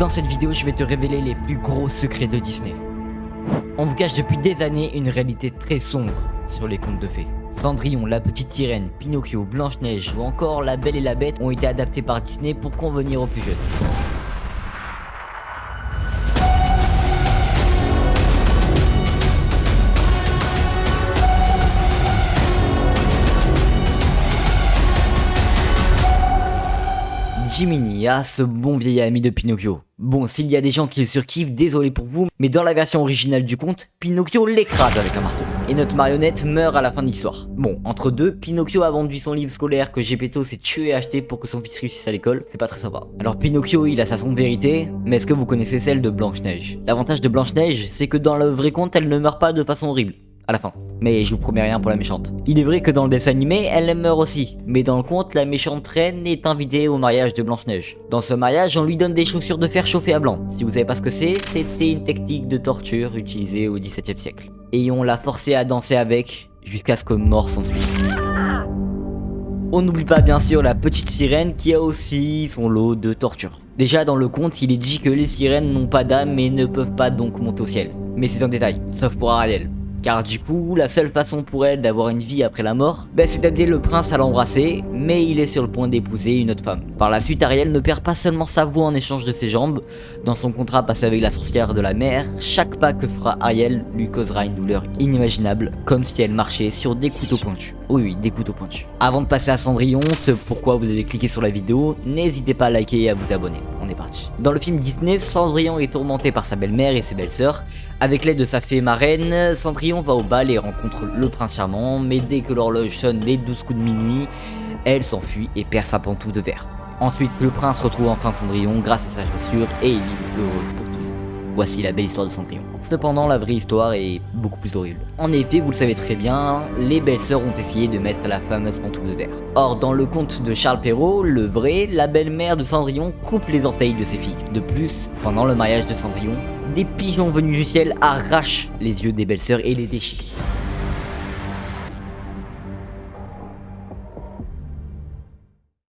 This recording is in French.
Dans cette vidéo, je vais te révéler les plus gros secrets de Disney. On vous cache depuis des années une réalité très sombre sur les contes de fées. Cendrillon, La Petite Sirène, Pinocchio, Blanche-Neige ou encore La Belle et la Bête ont été adaptés par Disney pour convenir aux plus jeunes. Jiminy, ce bon vieil ami de Pinocchio. Bon, s'il y a des gens qui le surkiffent, désolé pour vous, mais dans la version originale du conte, Pinocchio l'écrase avec un marteau. Et notre marionnette meurt à la fin de l'histoire. Bon, entre deux, Pinocchio a vendu son livre scolaire que Geppetto s'est tué et acheté pour que son fils réussisse à l'école, c'est pas très sympa. Alors Pinocchio, il a sa sombre vérité, mais est-ce que vous connaissez celle de Blanche-Neige? L'avantage de Blanche-Neige, c'est que dans le vrai conte, elle ne meurt pas de façon horrible. À la fin. Mais je vous promets rien pour la méchante. Il est vrai que dans le dessin animé, elle meurt aussi. Mais dans le conte, la méchante reine est invitée au mariage de Blanche-Neige. Dans ce mariage, on lui donne des chaussures de fer chauffées à blanc. Si vous savez pas ce que c'est, c'était une technique de torture utilisée au XVIIe siècle. Et on l'a forcée à danser avec, jusqu'à ce que mort s'ensuive. On n'oublie pas bien sûr la petite sirène qui a aussi son lot de torture. Déjà dans le conte, il est dit que les sirènes n'ont pas d'âme et ne peuvent pas donc monter au ciel. Mais c'est un détail, sauf pour Ariel. Car du coup, la seule façon pour elle d'avoir une vie après la mort, c'est d'amener le prince à l'embrasser, mais il est sur le point d'épouser une autre femme. Par la suite, Ariel ne perd pas seulement sa voix en échange de ses jambes. Dans son contrat passé avec la sorcière de la mer, chaque pas que fera Ariel lui causera une douleur inimaginable, comme si elle marchait sur des couteaux pointus. Oui, des couteaux pointus. Avant de passer à Cendrillon, ce pourquoi vous avez cliqué sur la vidéo, n'hésitez pas à liker et à vous abonner. On est parti. Dans le film Disney, Cendrillon est tourmenté par sa belle-mère et ses belles-sœurs. Avec l'aide de sa fée marraine, Cendrillon va au bal et rencontre le prince charmant, mais dès que l'horloge sonne les 12 coups de minuit, elle s'enfuit et perd sa pantoufle de verre. Ensuite, le prince retrouve enfin Cendrillon grâce à sa chaussure et il vit heureux pour toujours. Voici la belle histoire de Cendrillon. Cependant, la vraie histoire est beaucoup plus horrible. En effet, vous le savez très bien, les belles-sœurs ont essayé de mettre la fameuse pantoufle de verre. Or, dans le conte de Charles Perrault, le vrai, la belle-mère de Cendrillon coupe les orteils de ses filles. De plus, pendant le mariage de Cendrillon, des pigeons venus du ciel arrachent les yeux des belles-sœurs et les déchiquetent.